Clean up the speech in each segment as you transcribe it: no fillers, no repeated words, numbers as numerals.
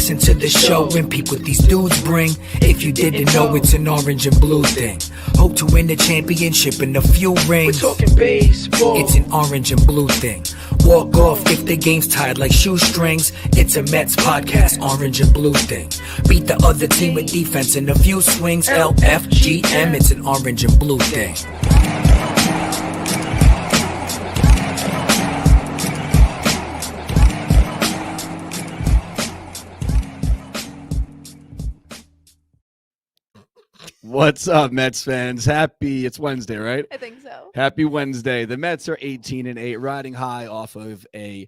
listen to the show and peep what these dudes bring. If you didn't know, it's an orange and blue thing. Hope to win the championship and a few rings. We're talking baseball. It's an orange and blue thing. Walk off if the game's tied like shoestrings. It's a Mets podcast, orange and blue thing. Beat the other team with defense and a few swings. LFGM, it's an orange and blue thing. What's up, Mets fans? It's Wednesday, right? I think so. Happy Wednesday. The Mets are 18-8, riding high off of a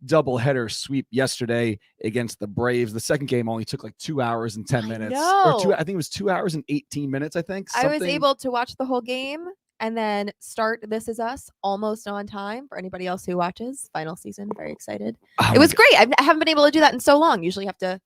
doubleheader sweep yesterday against the Braves. The second game only took like 2 hours and 10 minutes. I think it was 2 hours and 18 minutes, I think. I was able to watch the whole game and then start This Is Us almost on time for anybody else who watches. Final season. Very excited. It was great. I haven't been able to do that in so long. Usually you have to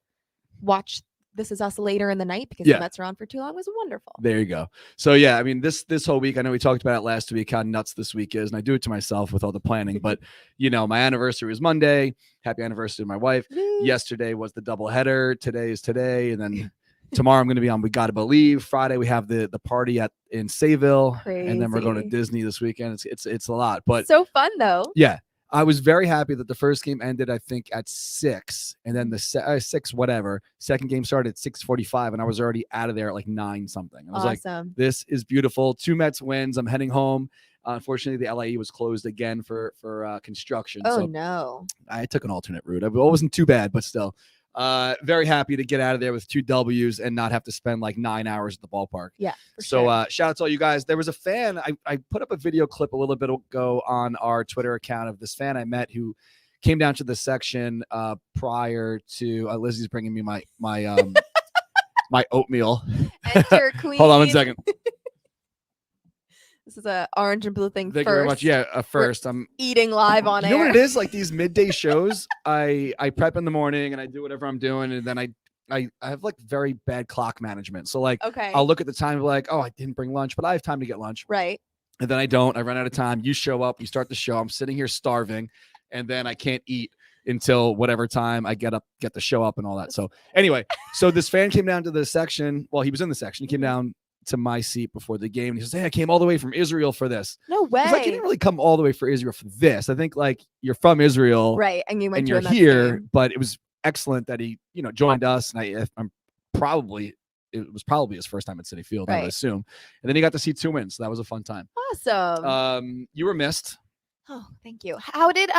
watch This Is Us later in the night because the Mets are on for too long. It was wonderful. There you go. So yeah, I mean this whole week, I know we talked about it last week, how nuts this week is, and I do it to myself with all the planning. But you know, my anniversary was Monday. Happy anniversary to my wife. Yesterday was the doubleheader. Today is today, and then tomorrow I'm going to be on We Gotta Believe. Friday we have the party in Sayville, and then we're going to Disney this weekend. It's a lot, but so fun though. Yeah. I was very happy that the first game ended, I think, at 6, and then the 6 whatever. Second game started at 6:45, and I was already out of there at like 9 something. I was like, "This is beautiful." 2 Mets wins. I'm heading home. Unfortunately, the LAE was closed again for construction. Oh so no! I took an alternate route. It wasn't too bad, but still, very happy to get out of there with 2 W's and not have to spend like 9 hours at the ballpark. Yeah. So shout out to all you guys. There was a fan. I put up a video clip a little bit ago on our Twitter account of this fan I met who came down to the section prior to Lizzie's bringing me my my oatmeal. Enter Queen. Hold on 1 second. This is a orange and blue thing. Thank you very much. Yeah, first I'm eating live on air. You know what it is? Like these midday shows, I prep in the morning and I do whatever I'm doing, and then I have like very bad clock management. So like, I'll look at the time and be like, oh, I didn't bring lunch, but I have time to get lunch. Right. And then I don't. I run out of time. You show up. You start the show. I'm sitting here starving, and then I can't eat until whatever time I get the show up and all that. So anyway, so this fan came down to the section. Well, he was in the section. He came down to my seat before the game, and he says, "Hey, I came all the way from Israel for this." No way. Like, you didn't really come all the way for Israel for this. I think like you're from Israel, right? And you went and to you're here, but it was excellent that he, joined us. And it was probably his first time at Citi Field, I would assume. And then he got to see 2 wins. So that was a fun time. Awesome. You were missed. Oh, thank you. How did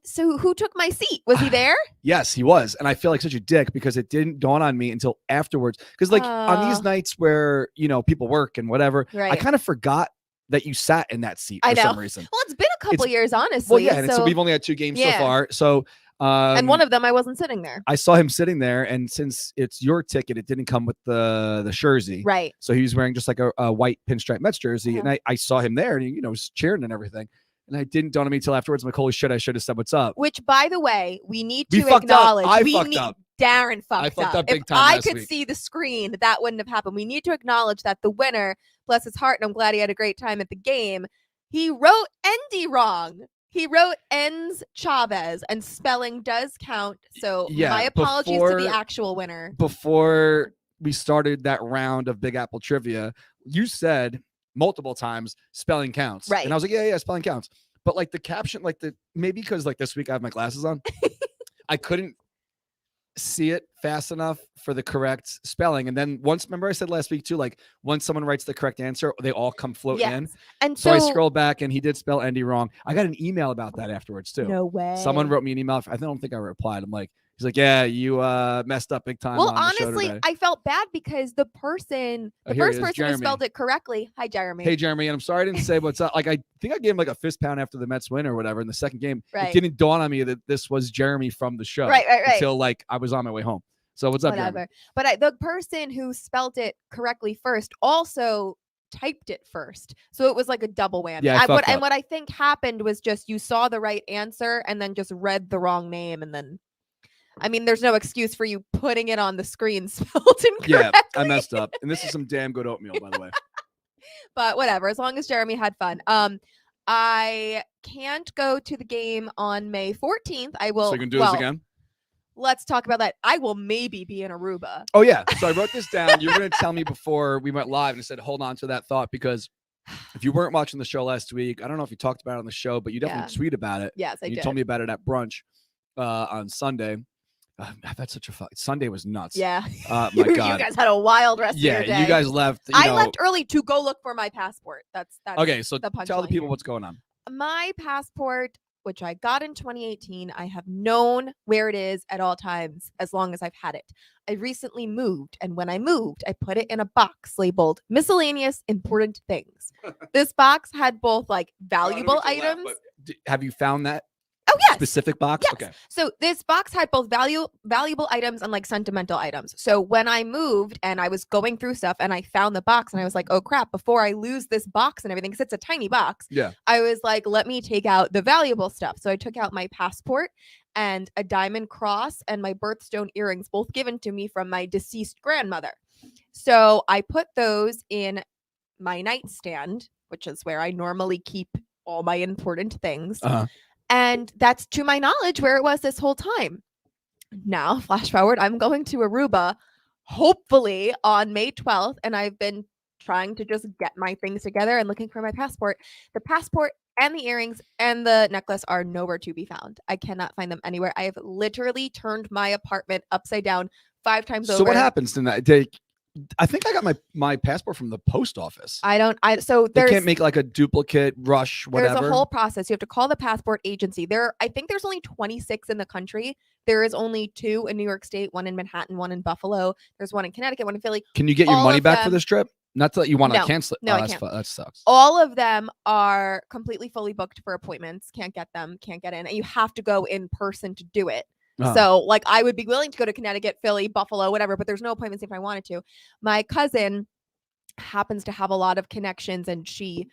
so who took my seat? Was he there? Yes, he was. And I feel like such a dick because it didn't dawn on me until afterwards. Because like on these nights where, people work and whatever, I kind of forgot that you sat in that seat for some reason. Well, it's been a couple years, honestly. Well, yeah, and so we've only had 2 games so far. So and one of them I wasn't sitting there. I saw him sitting there, and since it's your ticket, it didn't come with the jersey. Right. So he was wearing just like a white pinstripe Mets jersey, and I saw him there, and he, was cheering and everything. And I didn't dawn on me until afterwards. I'm like, holy shit, I should have said what's up. Which, by the way, we need to acknowledge. I fucked up. Darren fucked up big time. If I could see the screen, that wouldn't have happened. We need to acknowledge that the winner, bless his heart, and I'm glad he had a great time at the game, he wrote Endy wrong. He wrote Enz Chavez, and spelling does count. So my apologies to the actual winner. Before we started that round of Big Apple trivia, you said multiple times spelling counts. Right. And I was like, yeah, spelling counts. But like the caption, like maybe because like this week I have my glasses on, I couldn't see it fast enough for the correct spelling. And then remember I said last week too, like once someone writes the correct answer, they all come floating in. And so I scrolled back and he did spell Endy wrong. I got an email about that afterwards too. No way. Someone wrote me an email. I don't think I replied. I'm like, he's like, yeah, you messed up big time. Well, on the show honestly, today. I felt bad because the first person who spelled it correctly. Hi, Jeremy. Hey, Jeremy. And I'm sorry I didn't say what's up. Like, I think I gave him like a fist pound after the Mets win or whatever in the second game. Right. It didn't dawn on me that this was Jeremy from the show. Right. Until like I was on my way home. So what's up, Jeremy? But the person who spelled it correctly first also typed it first. So it was like a double whammy. Yeah, what I think happened was just you saw the right answer and then just read the wrong name. And then, I mean, there's no excuse for you putting it on the screen spelled incorrectly. Yeah, I messed up. And this is some damn good oatmeal, by the way. But whatever, as long as Jeremy had fun. I can't go to the game on May 14th. I will. So you can do this again? let's talk about that. I will maybe be in Aruba. Oh, yeah. So I wrote this down. You were going to tell me before we went live, and I said, hold on to that thought, because if you weren't watching the show last week, I don't know if you talked about it on the show, but you definitely tweeted about it. Yes, I did. You told me about it at brunch on Sunday. I've had such a fun Sunday. Was nuts. Yeah. My you God. guys had a wild rest of your day. Yeah, you guys left. I left early to go look for my passport. That's okay. So the tell the people what's going on. My passport, which I got in 2018, I have known where it is at all times as long as I've had it. I recently moved, and when I moved, I put it in a box labeled miscellaneous important things. This box had both like valuable items. Have you found that? Oh, yes. Specific box? Yes. Okay. So this box had both valuable items and like sentimental items. So when I moved and I was going through stuff and I found the box and I was like, oh crap, before I lose this box and everything, because it's a tiny box. Yeah. I was like, let me take out the valuable stuff. So I took out my passport and a diamond cross and my birthstone earrings, both given to me from my deceased grandmother. So I put those in my nightstand, which is where I normally keep all my important things. Uh-huh. And that's, to my knowledge, where it was this whole time. Now, flash forward, I'm going to Aruba, hopefully on May 12th, and I've been trying to just get my things together and looking for my passport. The passport and the earrings and the necklace are nowhere to be found. I cannot find them anywhere. I have literally turned my apartment upside down 5 times over. So what happens in that day? I think I got my passport from the post office. So they can't make like a duplicate rush, whatever. There's a whole process. You have to call the passport agency. I think there's only 26 in the country. There is only 2 in New York State, 1 in Manhattan, 1 in Buffalo. There's 1 in Connecticut, 1 in Philly. Can you get your money back for this trip? Not that you want to cancel it. No, I can't. That sucks. All of them are completely fully booked for appointments. Can't get them, can't get in. And you have to go in person to do it. So like I would be willing to go to Connecticut, Philly, Buffalo, whatever, but there's no appointments if I wanted to. My cousin happens to have a lot of connections and she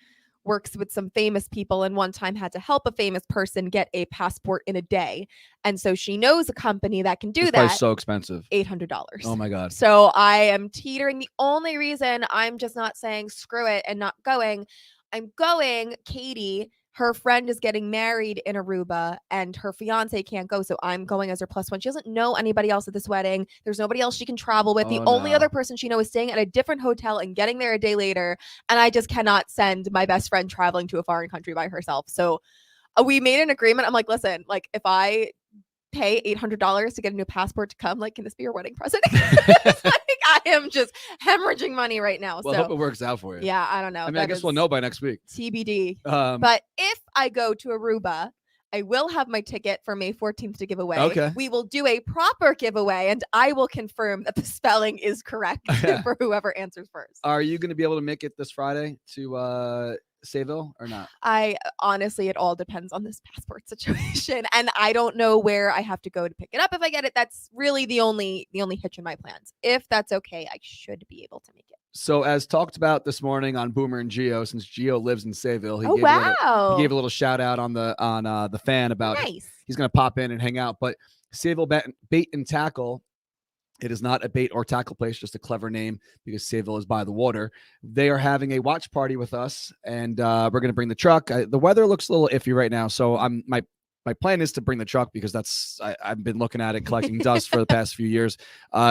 works with some famous people, and one time had to help a famous person get a passport in a day. And so she knows a company that can do that. It's so expensive. $800. Oh my God. So I am teetering. The only reason I'm just not saying screw it and not going, Katie, her friend is getting married in Aruba and her fiance can't go. So I'm going as her +1. She doesn't know anybody else at this wedding. There's nobody else she can travel with. The only other person she knows is staying at a different hotel and getting there a day later. And I just cannot send my best friend traveling to a foreign country by herself. So we made an agreement. I'm like, listen, like if I pay $800 to get a new passport to come, like, can this be your wedding present? Like, I am just hemorrhaging money right now. Well, so I hope it works out for you. Yeah, I don't know. I mean, I guess we'll know by next week. TBD. But if I go to Aruba, I will have my ticket for May 14th to give away. Okay. We will do a proper giveaway, and I will confirm that the spelling is correct for whoever answers first. Are you going to be able to make it this Friday to Sayville or not? I honestly, it all depends on this passport situation, and I don't know where I have to go to pick it up if I get it. That's really the only hitch in my plans. If that's okay, I should be able to make it. So as talked about this morning on Boomer and Geo, since Geo lives in Sayville, he gave a little shout out on the fan about he's going to pop in and hang out. But Sayville Bait and Tackle, it is not a bait or tackle place, just a clever name because Sayville is by the water. They are having a watch party with us, and we're going to bring the truck. The weather looks a little iffy right now, so my plan is to bring the truck because I've been looking at it collecting dust for the past few years.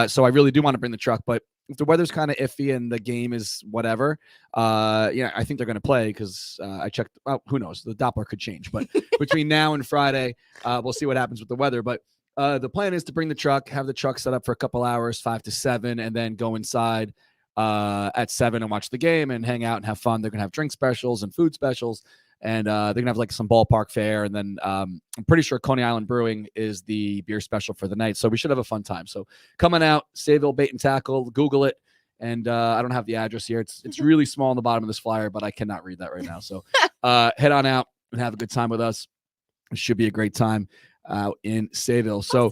So I really do want to bring the truck, but if the weather's kind of iffy and the game is whatever, I think they're going to play because I checked. Well, who knows? The Doppler could change, but between now and Friday, we'll see what happens with the weather. But the plan is to bring the truck, have the truck set up for a couple hours, 5 to 7, and then go inside at 7 and watch the game and hang out and have fun. They're going to have drink specials and food specials, and they're going to have like some ballpark fare. And then I'm pretty sure Coney Island Brewing is the beer special for the night. So we should have a fun time. So coming out, Sayville Bait and Tackle, Google it. And I don't have the address here. It's really small on the bottom of this flyer, but I cannot read that right now. So head on out and have a good time with us. It should be a great time out in Sayville. So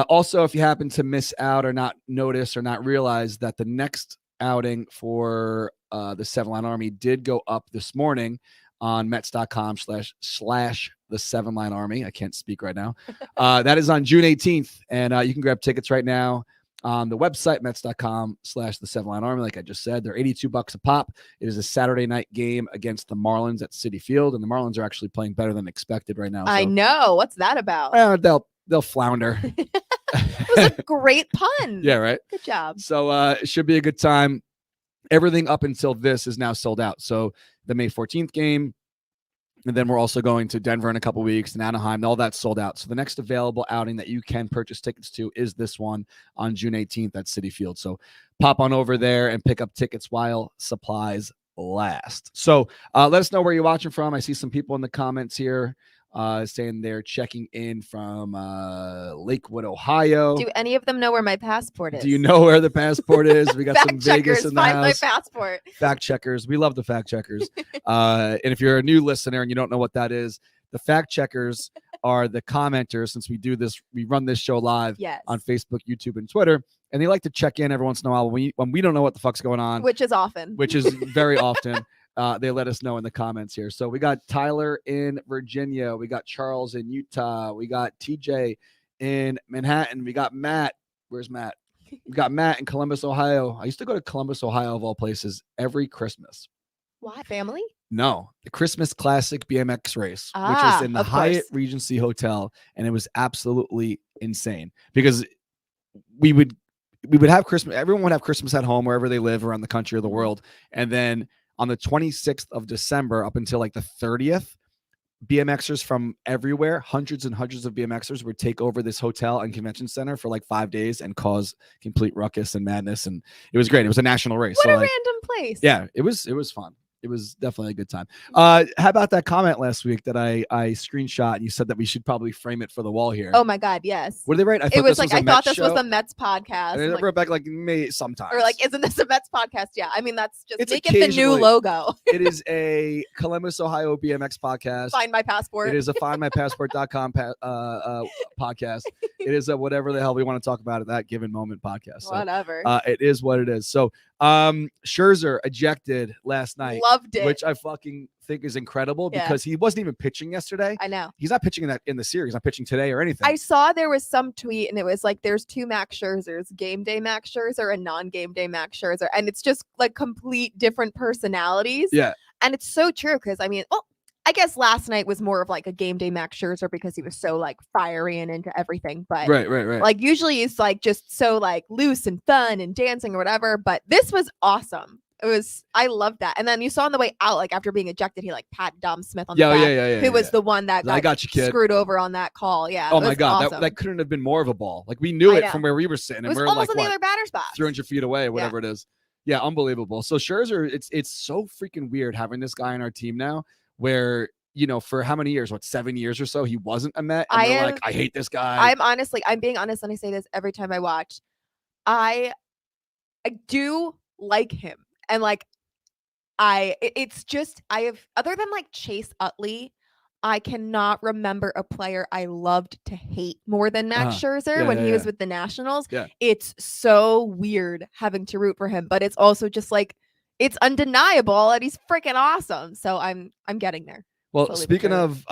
also, if you happen to miss out or not notice or not realize that the next outing for the 7 Line Army did go up this morning on Mets.com / the 7 Line Army. I can't speak right now. That is on June 18th. And you can grab tickets right now on the website, Mets.com / the 7 Line Army. Like I just said, they're $82 a pop. It is a Saturday night game against the Marlins at Citi Field. And the Marlins are actually playing better than expected right now. I know. What's that about? They'll they'll flounder. It was a great pun. Yeah, right. Good job. So it should be a good time. Everything up until this is now sold out. So the May 14th game, and then we're also going to Denver in a couple weeks and Anaheim. All that's sold out. So the next available outing that you can purchase tickets to is this one on June 18th at Citi Field. So pop on over there and pick up tickets while supplies last. So let us know where you're watching from. I see some people in the comments here saying they're checking in from Lakewood, Ohio. Do any of them know where my passport is? Do you know where the passport is? We got some Vegas in the find house. my passport. Fact checkers. We love the fact checkers. And if you're a new listener and you don't know what that is, the fact checkers are the commenters. Since we do this, we run this show live on Facebook, YouTube, and Twitter. And they like to check in every once in a while when we don't know what the fuck's going on. Which is often. Which is very often. They let us know in the comments here. So we got Tyler in Virginia. We got Charles in Utah. We got TJ in Manhattan. We got Matt. Where's Matt? We got Matt in Columbus, Ohio. I used to go to Columbus, Ohio, of all places, every Christmas. Why? Family? No, the Christmas Classic BMX race, which is in the Hyatt Regency Hotel, and it was absolutely insane because we would have Christmas. Everyone would have Christmas at home wherever they live around the country or the world, and then on the 26th of December up until like the 30th, BMXers from everywhere, hundreds and hundreds of BMXers would take over this hotel and convention center for like 5 days and cause complete ruckus and madness. And it was great. It was a national race. What so a like, random place. Yeah, it was fun. It was definitely a good time. How about that comment last week that I screenshot and you said that we should probably frame it for the wall here? Oh my God, yes. What did they write? I thought this was a Mets podcast. And they wrote back like May sometimes. Or like, isn't this a Mets podcast? Yeah. I mean, that's just make it the new logo. It is a Columbus, Ohio BMX podcast. Find My Passport. It is a findmypassport.com podcast. It is a whatever the hell we want to talk about at that given moment podcast. So, whatever. It is what it is. So Scherzer ejected last night. Loved it. Which I fucking think is incredible because he wasn't even pitching yesterday. I know. He's not pitching in the series, not pitching today or anything. I saw there was some tweet and it was like there's two Max Scherzers, game day Max Scherzer and non-game day Max Scherzer. And it's just like complete different personalities. Yeah. And it's so true because I mean, I guess last night was more of like a game day Max Scherzer because he was so like fiery and into everything. But right. Like usually he's like just so like loose and fun and dancing or whatever. But this was awesome. I loved that. And then you saw on the way out, like after being ejected, he like pat Dom Smith on the back, who was the one that got screwed over on that call. Yeah. Oh my God. Awesome. That couldn't have been more of a ball. Like we knew it from where we were sitting. It was and we're almost like on the other batter spot. 300 feet away, whatever it is. Yeah. Unbelievable. So Scherzer, it's so freaking weird having this guy on our team now where, you know, for how many years, 7 years or so, he wasn't a Met. And I hate this guy. I'm being honest. And I say this every time I watch. I do like him. And like, it's just, other than like Chase Utley, I cannot remember a player I loved to hate more than Max Scherzer when he was with the Nationals. Yeah. It's so weird having to root for him, but it's also just like, it's undeniable that he's freaking awesome. So I'm getting there. Well, speaking of,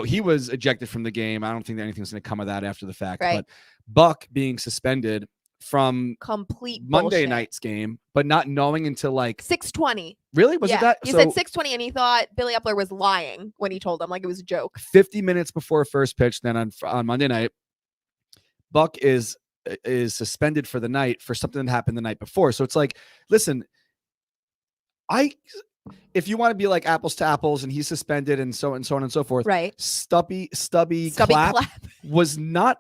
he was ejected from the game. I don't think that anything's going to come of that after the fact, but Buck being suspended from complete Monday bullshit. Night's game, but not knowing until like 6:20. Really? Was it that? He said 6:20 and he thought Billy Epler was lying when he told him like it was a joke. 50 minutes before first pitch, then on Monday night, Buck is suspended for the night for something that happened the night before. So it's like, listen, if you want to be like apples to apples and he's suspended and so on and so forth, right? Stubby clap was not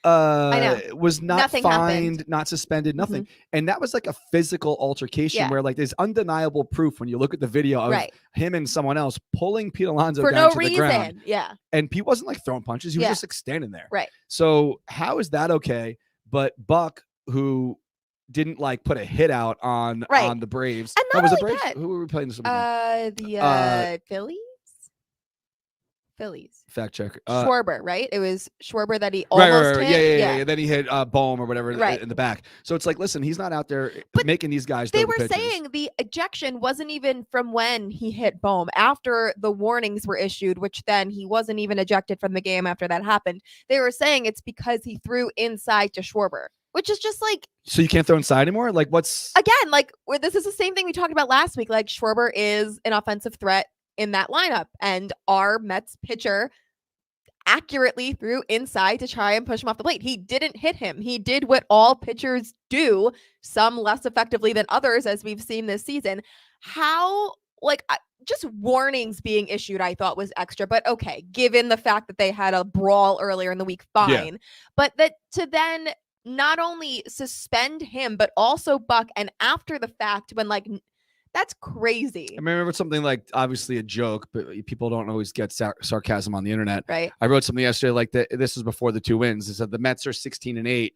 was not nothing fined, happened. not suspended, nothing. And that was like a physical altercation where like there's undeniable proof when you look at the video of him and someone else pulling Pete Alonso for down no to reason. the ground. Yeah. And Pete wasn't like throwing punches. He was just like standing there. Right. So how is that okay? But Buck, who didn't like put a hit out on the Braves. And not was only the Braves? that, who were we playing this weekend? The Phillies. Fact checker. Schwarber, right? It was Schwarber that he almost hit. Yeah. Then he hit Bohm or whatever in the back. So it's like, listen, he's not out there making these guys. They were saying the ejection wasn't even from when he hit Bohm. After the warnings were issued, which then he wasn't even ejected from the game after that happened. They were saying it's because he threw inside to Schwarber, which is just like. So you can't throw inside anymore? Like what's. Again, like this is the same thing we talked about last week. Like Schwarber is an offensive threat in that lineup, and our Mets pitcher accurately threw inside to try and push him off the plate. He didn't hit him. He did what all pitchers do, some less effectively than others, as we've seen this season. How, just warnings being issued, I thought was extra, but okay, given the fact that they had a brawl earlier in the week, fine. Yeah. But that to then not only suspend him, but also Buck, and after the fact, when that's crazy. I remember something like, obviously a joke, but people don't always get sarcasm on the internet. Right. I wrote something yesterday like that. This was before the 2 wins. It said the Mets are 16-8,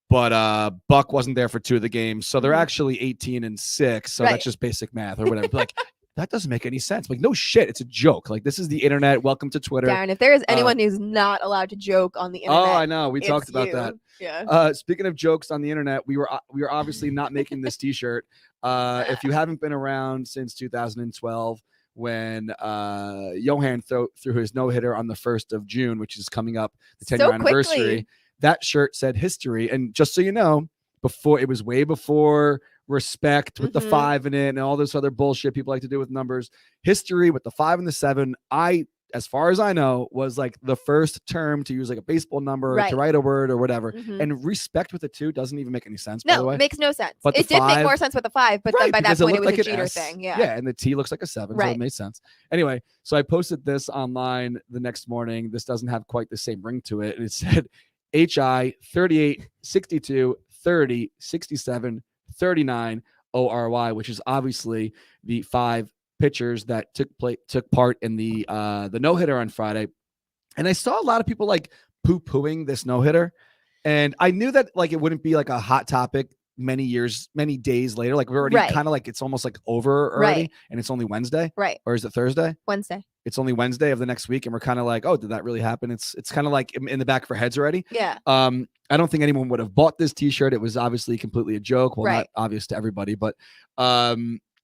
but Buck wasn't there for 2 of the games, so they're actually 18-6. So that's just basic math or whatever. Like, that doesn't make any sense. Like, no shit, it's a joke. Like, this is the internet. Welcome to Twitter. Darren, if there is anyone who's not allowed to joke on the internet, oh, I know. We talked about that. Yeah. Speaking of jokes on the internet, we were obviously not making this T-shirt. If you haven't been around since 2012, when Johan threw his no-hitter on the 1st of June, which is coming up, the 10-year anniversary, that shirt said history. And just so you know, it was way before respect with the 5 in it and all this other bullshit people like to do with numbers. History with the 5 and the 7, as far as I know, was like the first term to use like a baseball number to write a word or whatever. And respect with the 2 doesn't even make any sense. By the way, it makes no sense. But it did make more sense with the 5, but then by that point it was like a cheater thing. Yeah, and the T looks like a 7, so it made sense. Anyway, so I posted this online the next morning. This doesn't have quite the same ring to it, and it said HI 38 62 30 67 39 ORY, which is obviously the 5 pitchers that took part in the no-hitter on Friday. And I saw a lot of people like poo-pooing this no-hitter, and I knew that like it wouldn't be like a hot topic many days later. Like, we're already kind of like, it's almost like over already, and it's only Wednesday, or is it Thursday? Wednesday. It's only Wednesday of the next week, and we're kind of like, oh, did that really happen? It's kind of like in the back of our heads already. Yeah. I don't think anyone would have bought this T-shirt. It was obviously completely a joke. Well, not obvious to everybody, but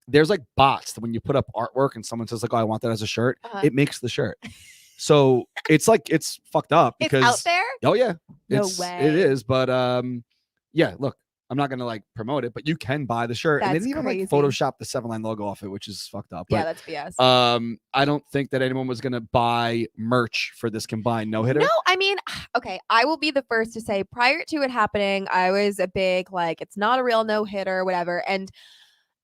there's like bots that when you put up artwork and someone says like, oh, I want that as a shirt, it makes the shirt. So it's like, it's fucked up because it's out there. Oh yeah, No way. It is, but yeah. Look, I'm not gonna like promote it, but you can buy the shirt, and they didn't even like Photoshop the 7-line logo off it, which is fucked up. Yeah, but, that's BS. I don't think that anyone was gonna buy merch for this combined no-hitter. No, I mean, okay, I will be the first to say, prior to it happening, I was a big like, it's not a real no-hitter, whatever, and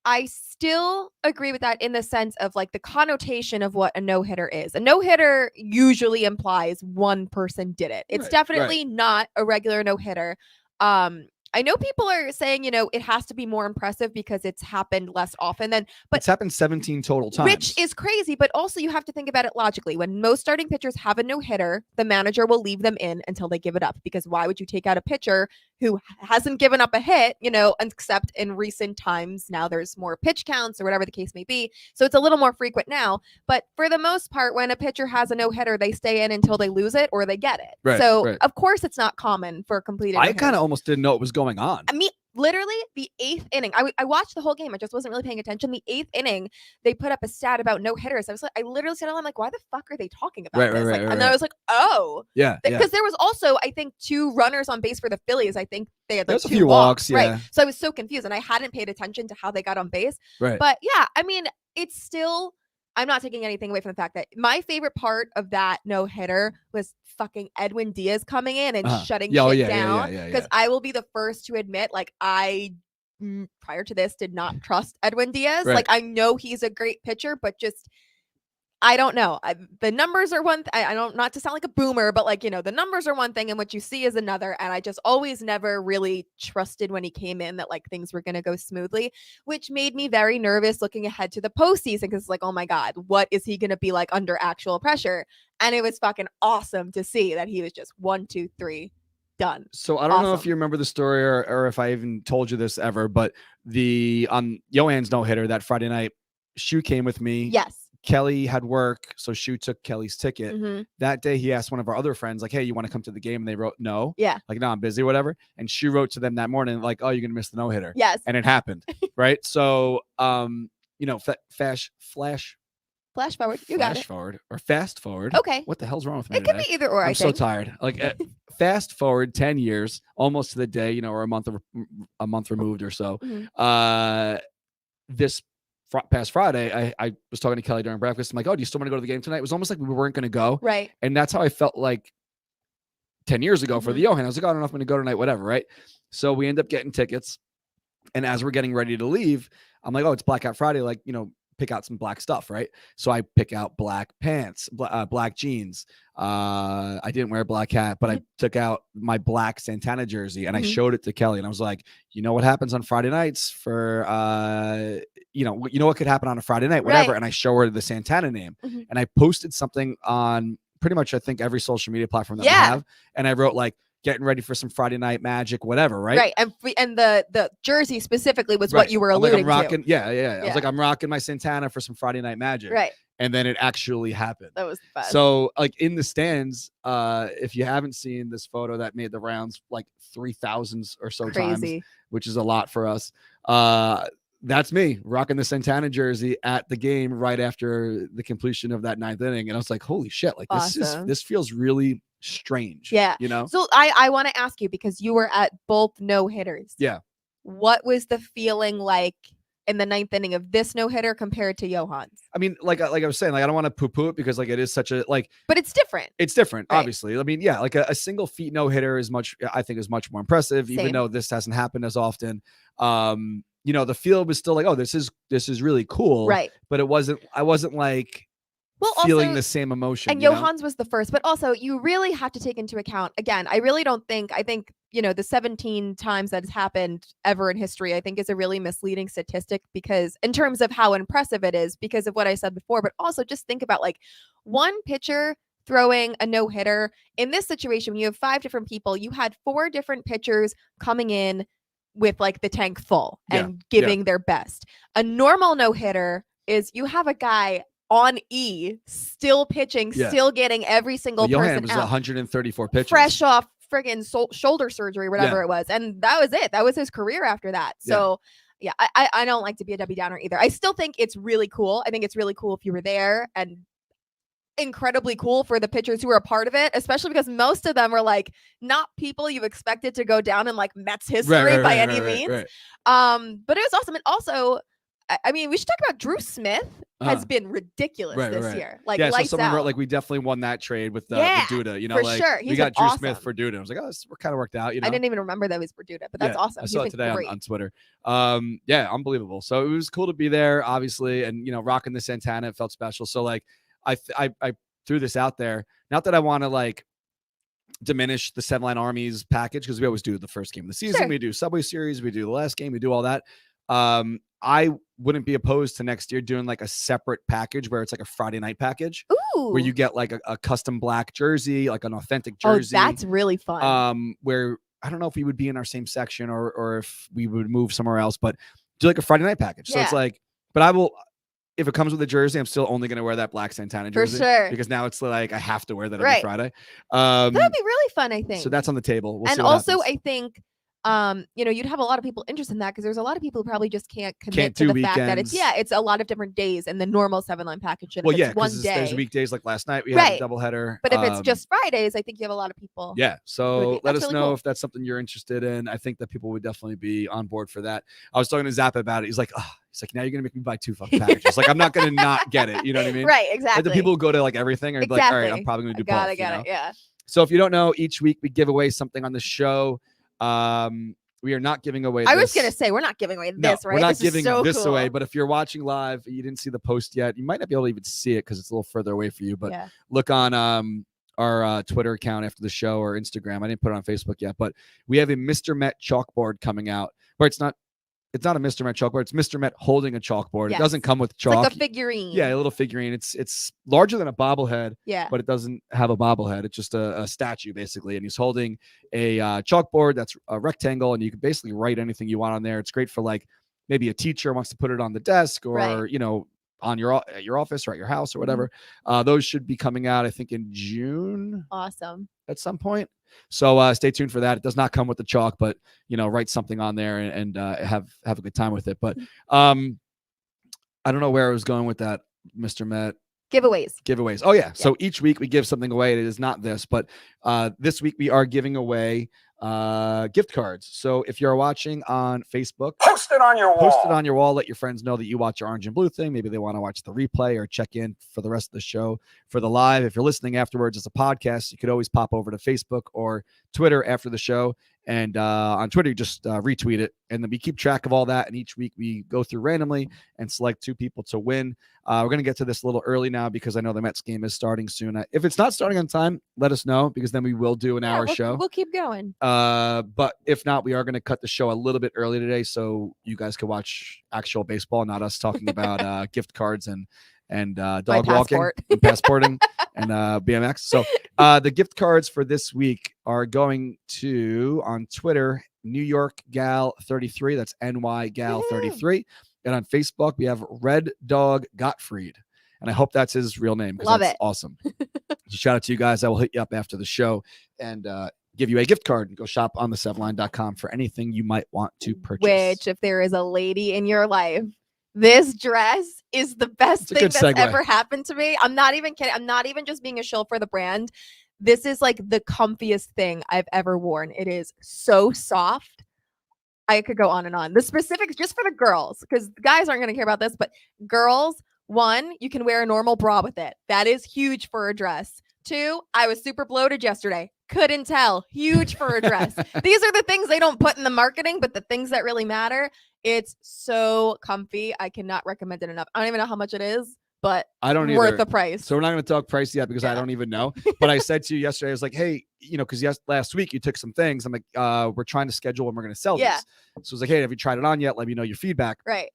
I still agree with that in the sense of like the connotation of what a no-hitter is. A no-hitter usually implies one person did it. It's definitely not a regular no-hitter. I know people are saying, it has to be more impressive because it's happened less often but it's happened 17 total times, which is crazy. But also you have to think about it logically. When most starting pitchers have a no-hitter, the manager will leave them in until they give it up, because why would you take out a pitcher who hasn't given up a hit, except in recent times. Now there's more pitch counts or whatever the case may be. So it's a little more frequent now. But for the most part, when a pitcher has a no-hitter, they stay in until they lose it or they get it. Of course it's not common for a complete I kind of almost didn't know what was going on. I mean, literally the 8th inning, I watched the whole game. I just wasn't really paying attention. The 8th inning, they put up a stat about no hitters. I literally said, I'm like, why the fuck are they talking about this? And then I was like, oh, yeah, because there was also, I think, 2 runners on base for the Phillies. I think they had like There's 2 a few walks, right? So I was so confused, and I hadn't paid attention to how they got on base. But yeah, I mean, it's still. I'm not taking anything away from the fact that my favorite part of that no-hitter was fucking Edwin Diaz coming in and shutting shit down. Because I will be the first to admit, like, I, prior to this, did not trust Edwin Diaz. Like, I know he's a great pitcher, but just, I don't know. The numbers are one I don't, not to sound like a boomer, but like, the numbers are one thing and what you see is another. And I just always never really trusted when he came in that like things were going to go smoothly, which made me very nervous looking ahead to the postseason, because it's like, oh my God, what is he going to be like under actual pressure? And it was fucking awesome to see that he was just 1, 2, 3 done. So I don't know if you remember the story or if I even told you this ever, but on Johan's no-hitter that Friday night, Shu came with me. Yes. Kelly had work, so Shu took Kelly's ticket. That day, he asked one of our other friends, like, hey, you want to come to the game? And they wrote no. Yeah. Like, no, I'm busy, whatever. And Shu wrote to them that morning, like, oh, you're going to miss the no-hitter. Yes. And it happened, right? So, flash forward. You got it. Forward or fast forward. Okay. What the hell's wrong with me It today? could be either or, I'm so tired. Like, fast forward 10 years, almost to the day, or a month removed or so. This past Friday, I was talking to Kelly during breakfast. I'm like, oh, do you still want to go to the game tonight? It was almost like we weren't going to go. Right. And that's how I felt like 10 years ago for Mhm. the Johan. I was like, oh, I don't know if I'm going to go tonight, whatever. Right. So we end up getting tickets. And as we're getting ready to leave, I'm like, oh, it's Blackout Friday. Like, pick out some black stuff. Right. So I pick out black pants, black jeans. I didn't wear a black hat, but I took out my black Santana jersey and I showed it to Kelly. And I was like, you know what happens on Friday nights for, you know what could happen on a Friday night, whatever. Right. And I show her the Santana name Mhm. and I posted something on pretty much, I think, every social media platform that we Yeah. have. And I wrote like, getting ready for some Friday night magic, whatever, right? Right. And the jersey specifically was what you were alluding I'm rocking, to. Yeah. I was like, I'm rocking my Santana for some Friday night magic. Right. And then it actually happened. That was the best. So like in the stands, if you haven't seen this photo that made the rounds like 3,000 or so times, which is a lot for us. That's me rocking the Santana jersey at the game right after the completion of that 9th inning. And I was like, holy shit, like this feels really strange. Yeah. So I want to ask you, because you were at both no-hitters. Yeah. What was the feeling like in the 9th inning of this no-hitter compared to Johan's? I mean, like I was saying, like I don't want to poo-poo it because like it is such a like, but it's different. It's different, right. Obviously. I mean, yeah, like a single feet no-hitter is much more impressive, even though this hasn't happened as often. The field was still like, oh, this is really cool. Right. But I wasn't like feeling the same emotion. And Johan's was the first, but also you really have to take into account, again, I think, the 17 times that has happened ever in history, I think is a really misleading statistic, because in terms of how impressive it is, because of what I said before, but also just think about like one pitcher throwing a no-hitter. In this situation, when you have 5 different people, you had 4 different pitchers coming in with like the tank full and giving their best. A normal no-hitter is you have a guy on E, still pitching, still getting every single person Johan was out. 134 pitches. Fresh off friggin' shoulder surgery, whatever it was. And that was it. That was his career after that. So, I don't like to be a Debbie Downer either. I still think it's really cool. I think it's really cool if you were there, and incredibly cool for the pitchers who were a part of it, especially because most of them were like not people you expected to go down in like Mets history by any means. Right. But it was awesome. And also, I mean, we should talk about Drew Smith has been ridiculous this year. Like, so someone wrote like, we definitely won that trade with Duda. For like sure. We got Drew Smith for Duda. I was like, oh, this kind of worked out. I didn't even remember that was for Duda, but that's awesome. I saw it today on Twitter. Unbelievable. So it was cool to be there, obviously, and rocking the Santana, it felt special. So like, I threw this out there. Not that I want to like diminish the 7 Line Army's package, because we always do the first game of the season. Sure. We do Subway Series. We do the last game. We do all that. I wouldn't be opposed to next year doing like a separate package where it's like a Friday night package. Ooh. Where you get like a custom black jersey, like an authentic jersey. Oh, that's really fun. Where I don't know if we would be in our same section or if we would move somewhere else, but do like a Friday night package. So it's like, but I will, if it comes with a jersey, I'm still only going to wear that black Santana jersey. For sure. Because now it's like, I have to wear that every Friday. That'd be really fun, I think. So that's on the table. We'll see what happens. I think, you'd have a lot of people interested in that, because there's a lot of people who probably just can't commit to the fact that it's a lot of different days in the normal 7 Line package. Well, yeah, because there's weekdays like last night we had a doubleheader. But if it's just Fridays, I think you have a lot of people. Yeah, so let us know if that's something you're interested in. I think that people would definitely be on board for that. I was talking to Zappa about it. He's like, now you're gonna make me buy 2 fucking packages. Like, I'm not gonna not get it. You know what I mean? Right, exactly. Like the people who go to like everything are like, all right, I'm probably gonna do both. I get it. Yeah. So if you don't know, each week we give away something on the show. We are not giving away I was going to say, we're not giving away this, right? We're not giving this away, but if you're watching live, you didn't see the post yet, you might not be able to even see it because it's a little further away for you, but look on our Twitter account after the show, or Instagram. I didn't put it on Facebook yet, but we have a Mr. Met chalkboard coming out, where it's not a Mr. Met chalkboard. It's Mr. Met holding a chalkboard. Yes. It doesn't come with chalk. It's like a figurine. Yeah, a little figurine. It's larger than a bobblehead. Yeah. But it doesn't have a bobblehead. It's just a statue, basically. And he's holding a chalkboard that's a rectangle, and you can basically write anything you want on there. It's great for like maybe a teacher wants to put it on the desk, or on your office or at your house or whatever. Those should be coming out, I think, in June. Awesome. At some point. So stay tuned for that. It does not come with the chalk, but write something on there and have a good time with it. But I don't know where I was going with that, Mr. Met. Giveaways. Oh yeah. So each week we give something away. It is not this, but this week we are giving away gift cards. So if you're watching on Facebook, Post it on your wall. post it on your wall. Let your friends know that you watch your Orange and Blue thing. Maybe they want to watch the replay or check in for the rest of the show for the live. If you're listening afterwards as a podcast, you could always pop over to Facebook or Twitter after the show. And on Twitter, you just retweet it. And then we keep track of all that. And each week we go through randomly and select 2 people to win. We're going to get to this a little early now because I know the Mets game is starting soon. If it's not starting on time, let us know because then we will do an hour show. We'll keep going. But if not, we are going to cut the show a little bit early today so you guys can watch actual baseball, not us talking about gift cards and dog walking and passporting and BMX. So the gift cards for this week are going to, on Twitter, New York Gal 33. That's NY Gal 33. And on Facebook, we have Red Dog Gottfried. And I hope that's his real name. Love that's it. Awesome. So shout out to you guys. I will hit you up after the show and give you a gift card and go shop on the7line.com for anything you might want to purchase. Which, if there is a lady in your life, this dress is the best thing that's ever happened to me. I'm not even kidding. I'm not even just being a shill for the brand. This is like the comfiest thing I've ever worn. It is so soft. I could go on and on. The specifics just for the girls, because the guys aren't going to care about this, but girls, 1, you can wear a normal bra with it. That is huge for a dress. 2, I was super bloated yesterday. Couldn't tell. Huge for a dress. These are the things they don't put in the marketing, but the things that really matter. It's so comfy. I cannot recommend it enough. I don't even know how much it is, but I don't worth either. the price. So we're not going to talk price yet because I don't even know. But I said to you yesterday, I was like, hey, because last week you took some things. I'm like, we're trying to schedule when we're going to sell these. So I was like, hey, have you tried it on yet? Let me know your feedback. Right.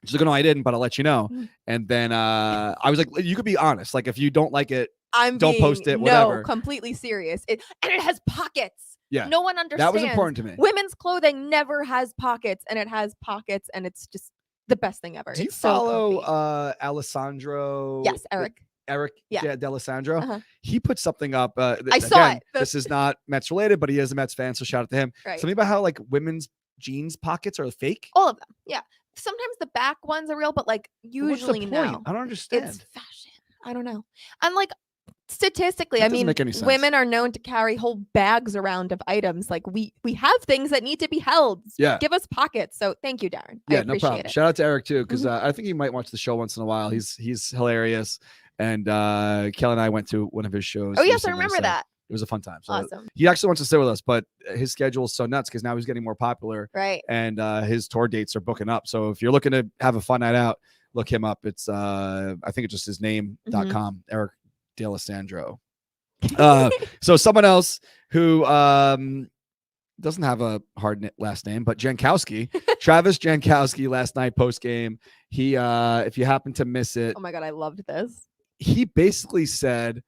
She's like, no, I didn't, but I'll let you know. And then I was like, you could be honest. Like, if you don't like it, don't post it, whatever. No, completely serious. And it has pockets. Yeah. No one understands. That was important to me. Women's clothing never has pockets, and it has pockets, and it's just the best thing ever. Do you it's so follow Alessandro? Yes, Eric. Yeah, D'Alessandro. Uh-huh. He put something up. I saw it. This is not Mets related, but he is a Mets fan, so shout out to him. Right. Something about how like women's jeans pockets are fake. All of them. Yeah. Sometimes the back ones are real, but like usually no. I don't understand. It's fashion. I don't know. And like statistically, That I doesn't mean, make any sense. women are known to carry whole bags around of items. Like we have things that need to be held. Yeah. Give us pockets. So thank you, Darren. Yeah, I appreciate no problem. it. Shout out to Eric too, because I think he might watch the show once in a while. He's hilarious. And Kelly and I went to one of his shows. Oh yes, I recently, remember so that. It was a fun time. So Awesome. he actually wants to stay with us, but his schedule is so nuts because now he's getting more popular. Right. And his tour dates are booking up. So if you're looking to have a fun night out, look him up. It's I think it's just his name.com, Eric D'Alessandro. So someone else who doesn't have a hard last name, but Jankowski, Travis Jankowski last night post game. He if you happen to miss it, Oh my god, I loved this. he basically said,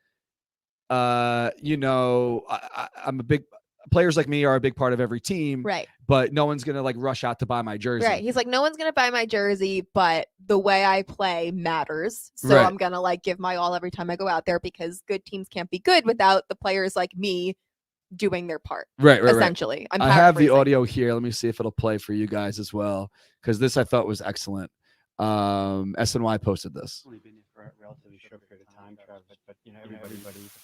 I'm a big players like me are a big part of every team, Right. but no one's gonna like rush out to buy my jersey. Right. He's like, no one's gonna buy my jersey, but the way I play matters. So Right. I'm gonna like give my all every time I go out there because good teams can't be good without the players like me doing their part. Right. Essentially. I'm I have the paraphrasing. audio here. Let me see if it'll play for you guys as well, because this I thought was excellent. SNY posted this. Only been here for a relatively short period of time, Travis, but everybody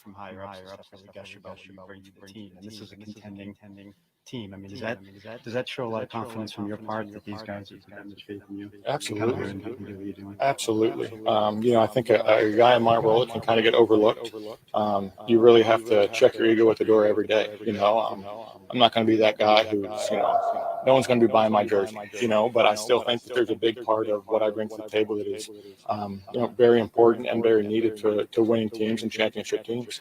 from higher up really gush about what you bring to the team, and this is a contending team. I mean, does that show a lot of confidence from your part that these guys have that much faith in you? Absolutely. And do what you're doing? Absolutely. I think a guy in my role can kind of get overlooked. You really have to check your ego at the door every day. I'm not going to be that guy who's, no one's going to be buying my jersey, but I still think that there's a big part of what I bring to the table that is, very important and very needed to winning teams and championship teams.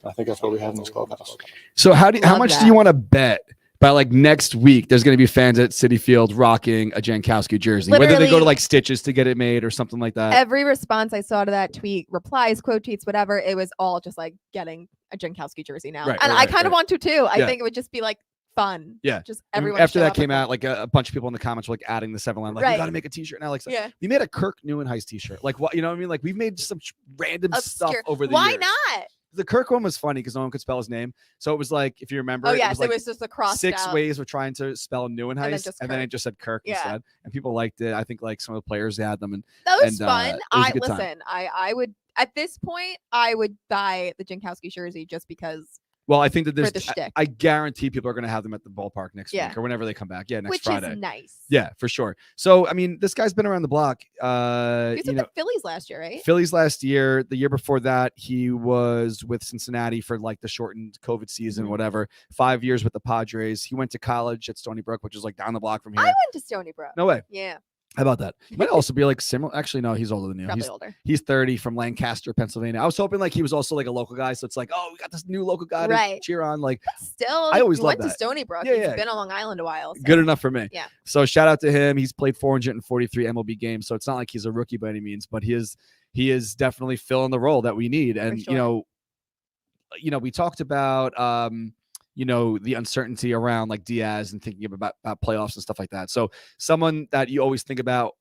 I think that's what we have in this clubhouse. So how much that. do you want to bet by like next week there's going to be fans at Citi Field rocking a Jankowski jersey, whether they go to Literally- like Stitches to get it made or something like that? Every response I saw to that tweet, replies, quote tweets, whatever, it was all just like getting a Jankowski jersey now. Right, and right, I kind of right. want to too. I Yeah. think it would just be like fun. Yeah. Just And everyone. after show that up came with out, like a bunch of people in the comments were like adding the 7 line, like, Right. you got to make a t-shirt now. Like, Yeah. we made a Kirk Neuenhuis t-shirt. Like, what, you know what I mean? Like, we've made some random stuff obscure. over the Why years. not? The Kirk one was funny because no one could spell his name. So it was like, if you remember, Oh it yes, was like it was just a cross 6 out. ways of trying to spell Neuenhuis, just and then Kirk. it just said Kirk Yeah. instead. And people liked it. I think like some of the players had them. And That was and, fun. it was a good time. I would at this point I would buy the Jankowski jersey just because Well, I think that for the there's, shtick. I guarantee people are going to have them at the ballpark next Yeah. week or whenever they come back. Yeah, next Which Friday. is nice. Yeah, for sure. So, I mean, this guy's been around the block. He was with the Phillies last year, right? Phillies last year. The year before that, he was with Cincinnati for like the shortened COVID season, whatever. 5 years with the Padres. He went to college at Stony Brook, which is like down the block from here. I went to Stony Brook. No way. Yeah. How about that? He might also be like similar. Actually, no, he's older than you. Probably older. He's 30 from Lancaster, Pennsylvania. I was hoping like he was also like a local guy. So it's like, oh, we got this new local guy to cheer on. Like, but still, I always he loved went to that. Stony Brook. Yeah, He's been on Long Island a while. So. Good enough for me. Yeah. So shout out to him. He's played 443 MLB games. So it's not like he's a rookie by any means, but he is definitely filling the role that we need. And, sure. We talked about, the uncertainty around like Diaz and thinking about playoffs and stuff like that. So someone that you always think about,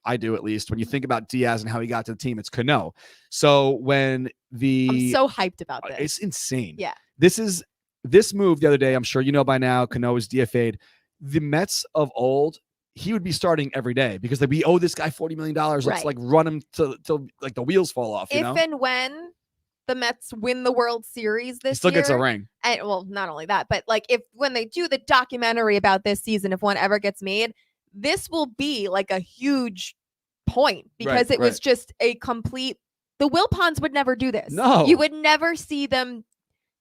I do at least, when you think about Diaz and how he got to the team, it's Cano. So when I'm so hyped about this. It's insane. Yeah. This move the other day, I'm sure you know by now, Cano is DFA'd. The Mets of old, he would be starting every day because we owe this guy $40 million. Let's like run him till like the wheels fall off. And when the Mets win the World Series this he still year, gets a ring. And well, not only that, but like when they do the documentary about this season, if one ever gets made, this will be like a huge point because it was just a complete. The Wilpons would never do this. No, you would never see them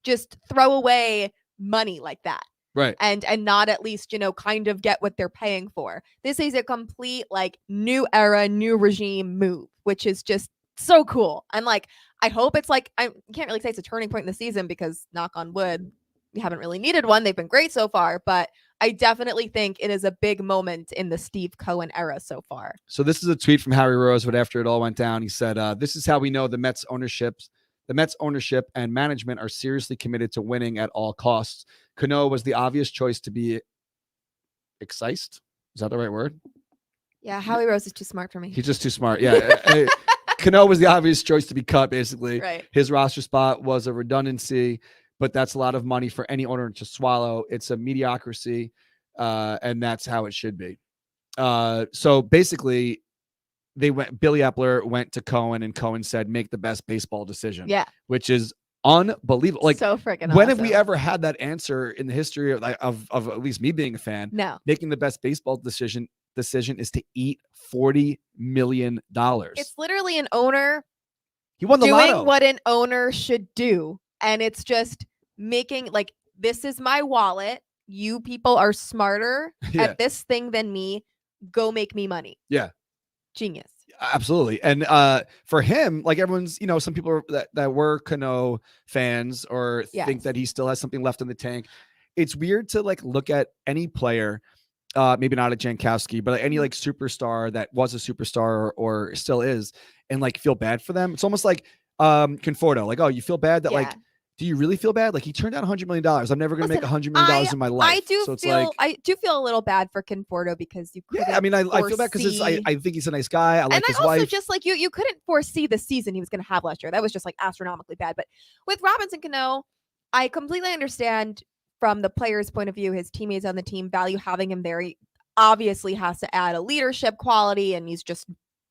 just throw away money like that. Right. And not at least, kind of get what they're paying for. This is a complete like new era, new regime move, which is just so cool. And like, I hope it's like, I can't really say it's a turning point in the season because knock on wood, we haven't really needed one. They've been great so far, but I definitely think it is a big moment in the Steve Cohen era so far. So this is a tweet from Harry Rosewood after it all went down. He said, this is how we know the Mets ownership and management are seriously committed to winning at all costs. Cano was the obvious choice to be excised. Is that the right word? Yeah, Howie Rose is too smart for me. He's just too smart. Yeah. Cano was the obvious choice to be cut, basically. Right. His roster spot was a redundancy, but that's a lot of money for any owner to swallow. It's a mediocrity, and that's how it should be. So basically, Billy Epler went to Cohen, and Cohen said, make the best baseball decision. Yeah. Which is unbelievable. Like, so freaking when awesome. have we ever had that answer in the history of at least me being a fan? No. Making the best baseball decision is to eat $40 million. It's literally an owner he won the doing lotto. What an owner should do. And it's just making like, this is my wallet. You people are smarter at this thing than me. Go make me money. Yeah. Genius. Absolutely. And for him, like everyone's, some people that were Cano fans or think that he still has something left in the tank. It's weird to like look at any player, maybe not a Jankowski, but any like superstar that was a superstar or still is, and like feel bad for them. It's almost like Conforto. Like, oh, you feel bad that like, do you really feel bad? Like he turned down $100 million. I'm never going to make $100 million in my life. I do feel a little bad for Conforto because you couldn't. Yeah, I mean, I feel bad because I think he's a nice guy. I like his wife. And also just like you couldn't foresee the season he was going to have last year. That was just like astronomically bad. But with Robinson Cano, I completely understand from the player's point of view, his teammates on the team value having him there. He obviously has to add a leadership quality, and he's just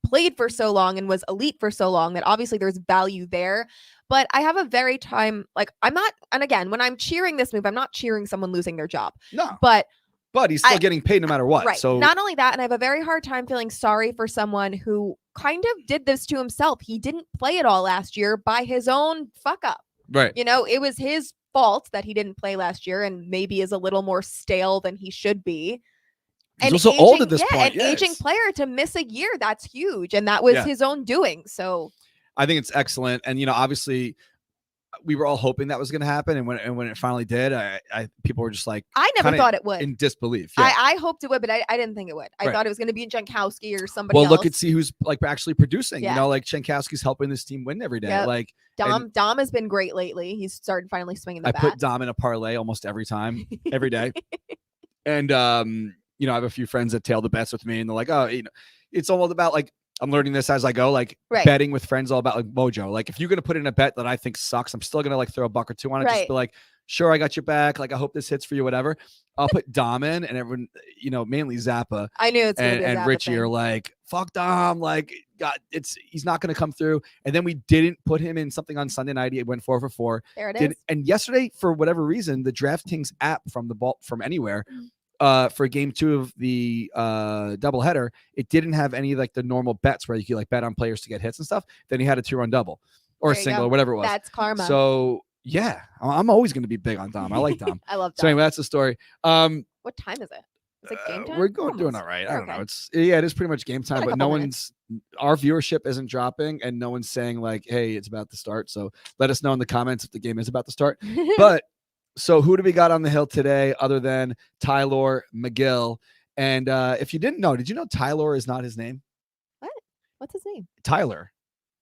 played for so long and was elite for so long that obviously there's value there. But I have a very time, like I'm not, and again, when I'm cheering this move, I'm not cheering someone losing their job. No. But he's still getting paid no matter what. Right. So not only that, and I have a very hard time feeling sorry for someone who kind of did this to himself. He didn't play it all last year by his own fuck up. Right. It was his fault that he didn't play last year and maybe is a little more stale than he should be. He's also old at this point. An aging player to miss a year, that's huge. And that was his own doing. So I think it's excellent. And, obviously we were all hoping that was going to happen. And when it finally did, people were just like, I never thought it would. In disbelief. Yeah. I hoped it would, but I didn't think it would. I thought it was going to be Jankowski or somebody else. Well, look see who's like actually producing, Yeah. Like Jankowski's helping this team win every day. Yep. Like Dom has been great lately. He's started finally swinging the bat. I put Dom in a parlay almost every time, every day. And, I have a few friends that tail the bets with me and they're like, oh, it's all about like, I'm learning this as I go, like betting with friends all about like mojo. Like if you're going to put in a bet that I think sucks, I'm still going to like throw a buck or two on it. Just be like, sure, I got your back. Like, I hope this hits for you, whatever. I'll put Dom in and everyone, mainly Zappa. I knew it's going to be a and Zappa Richie thing. are like, fuck Dom. Like he's not going to come through. And then we didn't put him in something on Sunday night. He went 4 for 4. There it is. And yesterday, for whatever reason, the DraftKings app from anywhere for game 2 of the doubleheader, it didn't have any like the normal bets where you could like bet on players to get hits and stuff. Then he had a 2-run double or a single or whatever it was. That's karma. So yeah, I'm always going to be big on Dom. I like Dom. I love Dom. So anyway, that's the story. What time is it? Is it game time? We're doing all right. I don't know. It is pretty much game time, but our viewership isn't dropping and no one's saying like, hey, it's about to start. So let us know in the comments if the game is about to start. But so who do we got on the hill today other than Tylor Megill? And if you didn't know, did you know Tylor is not his name? What? What's his name? Tyler.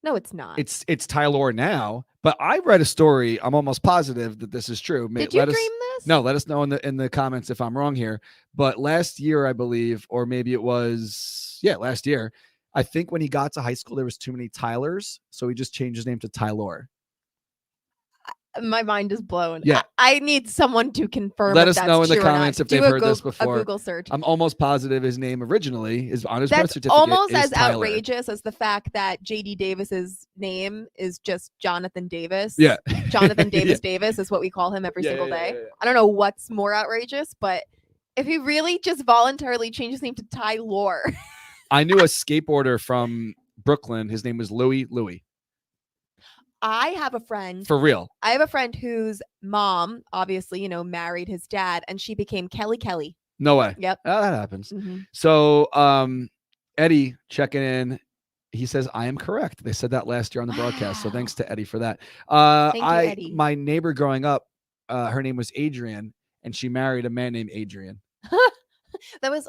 No, it's not. It's Tylor now, but I read a story. I'm almost positive that this is true. Did you dream this? No, let us know in the comments if I'm wrong here. But last year, I believe, or maybe it was, last year, I think when he got to high school, there was too many Tylers, so he just changed his name to Tylor. My mind is blown. Yeah. I need someone to confirm. Let us know in the comments if they've heard this before. A Google search. I'm almost positive his name originally is on his birth certificate. That's almost as Tyler. outrageous as the fact that JD Davis's name is just Jonathan Davis. Yeah. Jonathan Davis Davis is what we call him every single day. Yeah. I don't know what's more outrageous, but if he really just voluntarily changed his name to Tylor. I knew a skateboarder from Brooklyn. His name was Louie. I have a friend. For real. I have a friend whose mom, obviously, married his dad, and she became Kelly. No way. Yep. Oh, that happens. Mm-hmm. So Eddie checking in. He says, I am correct. They said that last year on the broadcast. So thanks to Eddie for that. Thank you, Eddie. My neighbor growing up, her name was Adrian, and she married a man named Adrian. That was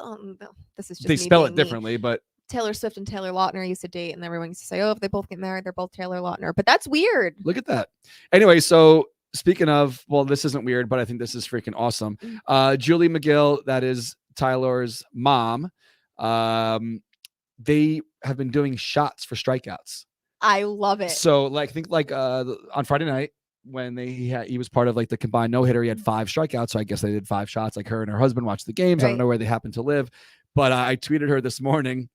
this is just they me spell being it differently, but Taylor Swift and Taylor Lautner used to date, and everyone used to say, oh, if they both get married, they're both Taylor Lautner. But that's weird. Look at that. Anyway, so speaking of, well, this isn't weird, but I think this is freaking awesome. Julie Megill, that is Tylor's mom. They have been doing shots for strikeouts. I love it. So I think on Friday night when he was part of like the combined no-hitter, he had 5 strikeouts. So I guess they did 5 shots. Like her and her husband watched the games. Right. I don't know where they happen to live, but I tweeted her this morning,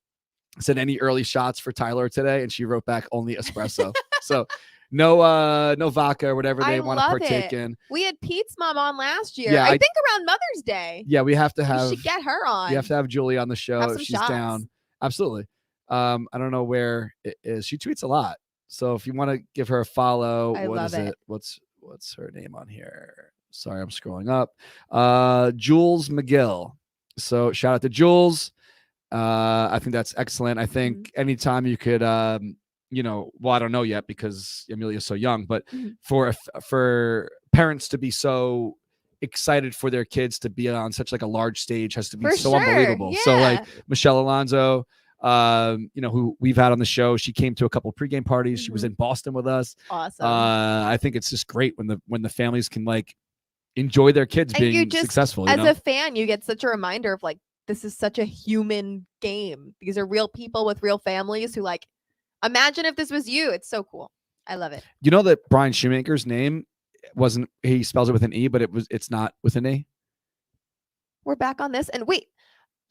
said any early shots for Tylor today, and she wrote back only espresso. So no vodka or whatever they want to partake in. We had Pete's mom on last year. Yeah, I think around Mother's Day. Yeah, we have to have. We should get her on. We have to have Julie on the show if she's shots. down. Absolutely. I don't know where it is. She tweets a lot, so if you want to give her a follow, what is it? What's her name on here? Sorry, I'm scrolling up. Jules Megill. So shout out to Jules. I think that's excellent. I think anytime you could, well, I don't know yet because Amelia's so young, but for parents to be so excited for their kids to be on such like a large stage has to be so unbelievable. Yeah. So like Michelle Alonso, who we've had on the show, she came to a couple pregame parties. She was in Boston with us. Awesome. I think it's just great when the families can like enjoy their kids being successful. As a fan, you get such a reminder of like, this is such a human game. These are real people with real families who like, imagine if this was you. It's so cool. I love it. You know that Brian Shoemaker's name he spells it with an E, but it's not with an E. We're back on this. And wait.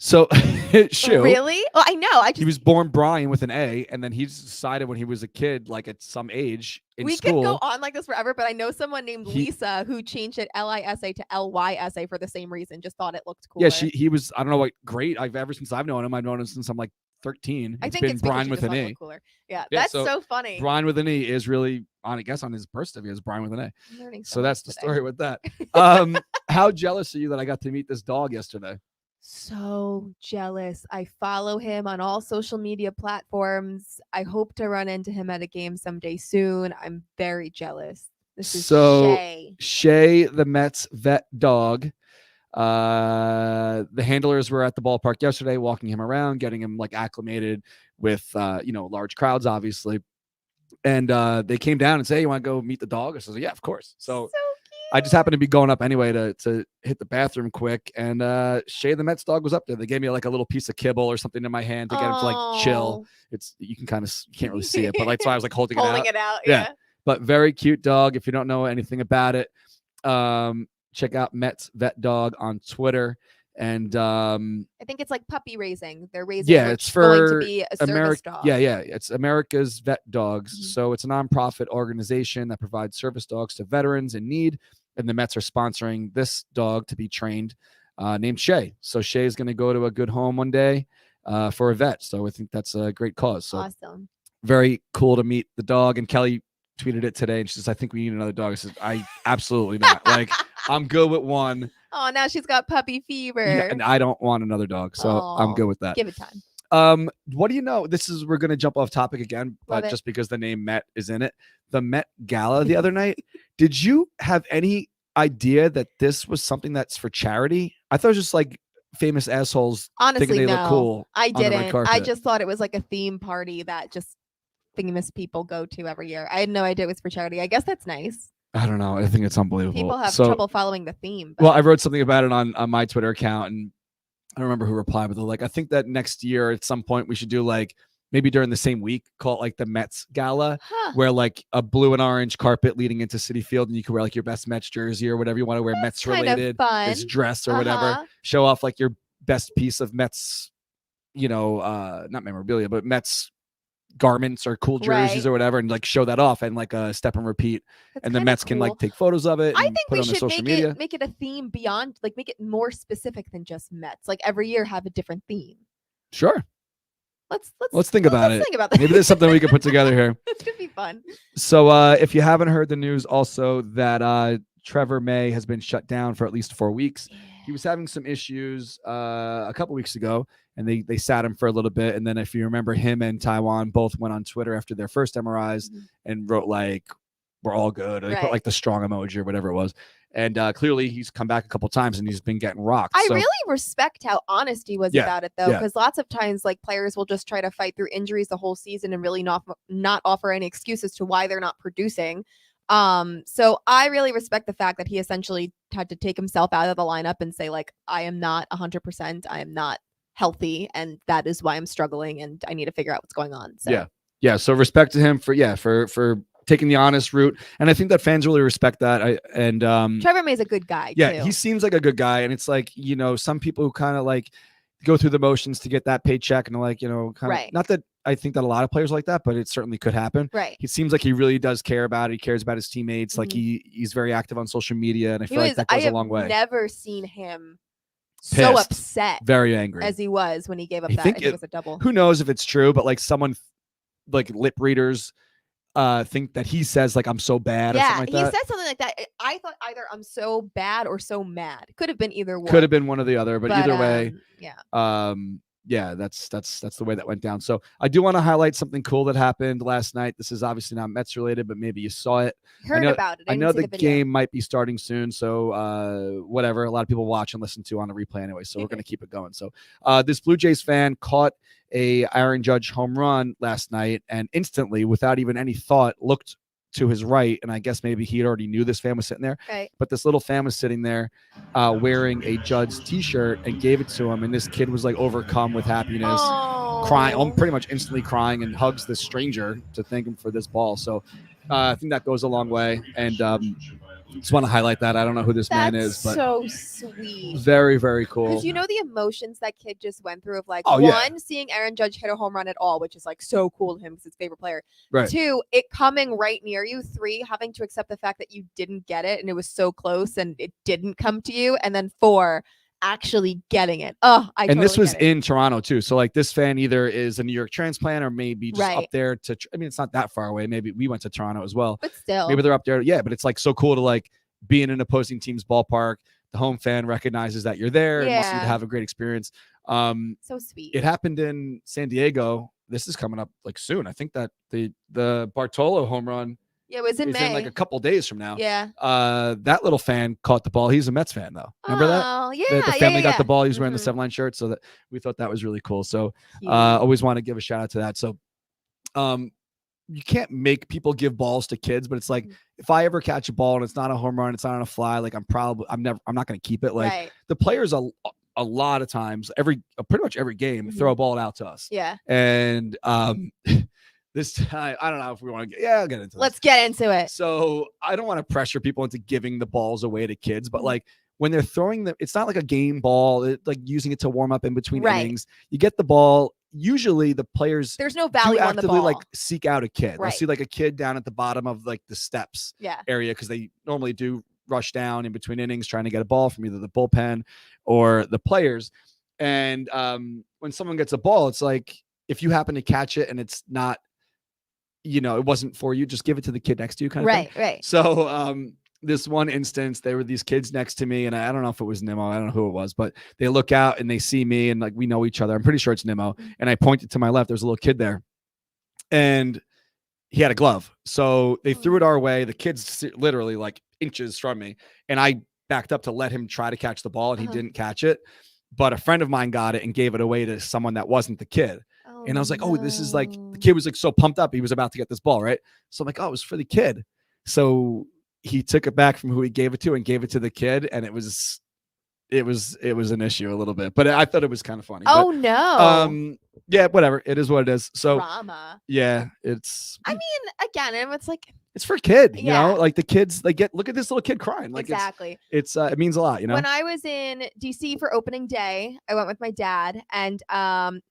So really? Well, I know. He was born Brian with an A, and then he decided when he was a kid, like at some age in school. We could go on like this forever, but I know someone named Lisa who changed it Lisa to Lysa for the same reason. Just thought it looked cool. Yeah, he was. I don't know what great. Ever since I've known him since I'm like 13. I think it's Brian with an E. Yeah, that's so funny. Brian with an E is really on his birth certificate is Brian with an A. So that's the story with that. How jealous are you that I got to meet this dog yesterday? So jealous. I follow him on all social media platforms. I hope to run into him at a game someday soon. I'm very jealous. This is Shay, the Mets vet dog. The handlers were at the ballpark yesterday, walking him around, getting him like acclimated with large crowds, obviously. And they came down and said, hey, you want to go meet the dog? I said, yeah, of course. So I just happened to be going up anyway to hit the bathroom quick, and Shay the Mets dog was up there. They gave me like a little piece of kibble or something in my hand to get him to like chill. You can't really see it, but like so I was like holding it out. Yeah. But very cute dog. If you don't know anything about it, check out Mets Vet Dog on Twitter. And I think it's like puppy raising. They're raising. Yeah, which it's is going for to be a service dog. Yeah, it's America's Vet Dogs. Mhm. So it's a nonprofit organization that provides service dogs to veterans in need, and the Mets are sponsoring this dog to be trained, named Shay. So Shay is going to go to a good home one day for a vet. So I think that's a great cause. So Awesome. very cool to meet the dog. And Kelly tweeted it today, and she says, "I think we need another dog." I said, "I absolutely not. Like, I'm good with one." Oh, now she's got puppy fever. Yeah, and I don't want another dog, so I'm Aw, good with that. Give it time. What do you know? We're gonna jump off topic again, Love but it. just because the name Met is in it. The Met Gala the other night. Did you have any idea that this was something that's for charity? I thought it was just like famous assholes Honestly, thinking they no. look cool. I on the red didn't. I carpet. just thought it was like a theme party that just famous people go to every year. I had no idea it was for charity. I guess that's nice. I don't know. I think it's unbelievable. People have So- trouble following the theme. But Well, I wrote something about it on my Twitter account, and I don't remember who replied, but they're like, I think that next year at some point we should do like maybe during the same week, call it like the Mets Gala, Huh. where like a blue and orange carpet leading into Citi Field, and you can wear like your best Mets jersey or whatever you want to wear, Mets kind of related, fun. this dress or whatever. Uh-huh. Show off like your best piece of Mets, not memorabilia, but Mets garments or cool jerseys Right. or whatever, and like show that off and like a step and repeat, That's and the kinda Mets can cool. like take photos of it. I and think put we it on their should social media. make it a theme beyond, like make it more specific than just Mets. Like every year have a different theme. Sure, Let's think about it. Think about that. maybe there's something we can put together here. This could be fun. So if you haven't heard the news also that Trevor May has been shut down for at least 4 weeks. He was having some issues a couple weeks ago, and they sat him for a little bit. And then if you remember, him and Taiwan both went on Twitter after their first MRIs Mhm. and wrote like, "We're all good." Or they put Right. like the strong emoji or whatever it was. And clearly he's come back a couple times and he's been getting rocked. I So- really respect how honest he was Yeah, about it, though, yeah. because lots of times, like players will just try to fight through injuries the whole season and really not offer any excuses to why they're not producing. So I really respect the fact that he essentially had to take himself out of the lineup and say, like, I am not 100%, I am not healthy, and that is why I'm struggling, and I need to figure out what's going on. So Yeah. So respect to him for taking the honest route, and I think that fans really respect that. Trevor May's a good guy. Yeah, too. he seems like a good guy, and it's like, some people who kind of like go through the motions to get that paycheck, and like, kind of Right. not that I think that a lot of players like that, but it certainly could happen. right. He seems like he really does care about it. He cares about his teammates. Like he's very active on social media, and I He feel like was. that I goes a have long way. never seen him so Pissed. upset Very angry. as he was when he gave up I that. think I think it was a double. Who knows if it's true, but like someone like lip readers think that he says like, "I'm so bad" or Yeah, something he like that. said something like that. I thought either I'm so bad or so mad. Could have been either one. Could have been one or the other, but either way, yeah. yeah, that's the way that went down. So I do want to highlight something cool that happened last night. This is obviously not Mets related, but maybe you saw it. Heard about it. I didn't know see the video. game might be starting soon, so whatever. A lot of people watch and listen to on a replay anyway, so we're going to keep it going. So this Blue Jays fan caught a Aaron Judge home run last night, and instantly, without even any thought, looked to his right, and I guess maybe he already knew this fan was sitting there. Right. But this little fan was sitting there wearing a Judge t-shirt and gave it to him, and this kid was like overcome with happiness, crying, pretty much instantly crying, and hugs this stranger to thank him for this ball. So I think that goes a long way, and just want to highlight that. I don't know who this man is, but so sweet. very, very cool. Because you know the emotions that kid just went through of like, Oh, one, yeah. seeing Aaron Judge hit a home run at all, which is like so cool to him because it's his favorite player. Right. 2, it coming right near you. 3, having to accept the fact that you didn't get it and it was so close and it didn't come to you. And then 4, actually getting it. Oh, And this totally was get it. in Toronto too. So like this fan either is a New York transplant or maybe just Right. up there to, I mean, it's not that far away. Maybe we went to Toronto as well. But still. Maybe they're up there. Yeah. But it's like so cool to like be in an opposing team's ballpark. The home fan recognizes that you're there and wants you to Yeah. have a great experience. So sweet. It happened in San Diego. This is coming up like soon. I think that the Bartolo home run Yeah, it was in is May. in like a couple days from now. Yeah. That little fan caught the ball. He's a Mets fan though. Remember that? Oh, yeah. The family got the yeah. ball. He was wearing the Mhm. 7-line shirt, so that we thought that was really cool. So Cute. always want to give a shout out to that. So you can't make people give balls to kids, but it's like Mhm. if I ever catch a ball and it's not a home run, it's not on a fly, like I'm not going to keep it. Like right. the players a lot of times, pretty much every game, Mhm. throw a ball out to us. Yeah. And this time, I don't know if we want to I'll get into this. Let's get into it. So I don't want to pressure people into giving the balls away to kids, but Mhm. like when they're throwing them, it's not like a game ball, like using it to warm up in between Right. innings. You get the ball. Usually the players There's no do value on the actively ball. like seek out a kid. They'll Right. see like a kid down at the bottom of like the steps area, because they normally do rush down in between innings trying to get a ball from either the bullpen or the players. And when someone gets a ball, it's like, if you happen to catch it and it's not, it wasn't for you, just give it to the kid next to you kind of thing. Right. So this one instance, there were these kids next to me, and I don't know if it was Nimmo. I don't know who it was, but they look out and they see me, and like, we know each other. I'm pretty sure it's Nimmo. And I pointed to my left. There's a little kid there, and he had a glove. So they threw it our way. The kid's literally like inches from me, and I backed up to let him try to catch the ball, and he didn't catch it. But a friend of mine got it and gave it away to someone that wasn't the kid. And I was like, oh, this is like, the kid was like so pumped up. He was about to get this ball, right? So I'm like, oh, it was for the kid. So he took it back from who he gave it to and gave it to the kid. And it was an issue a little bit, but I thought it was kind of funny. Oh, but, no. Yeah, whatever. It is what it is. So Drama. yeah, it's, I mean, again, it's like, it's for a kid, you Yeah. know, like the kids, like look at this little kid crying. Like exactly. it's it means a lot, you know? When I was in DC for opening day, I went with my dad, and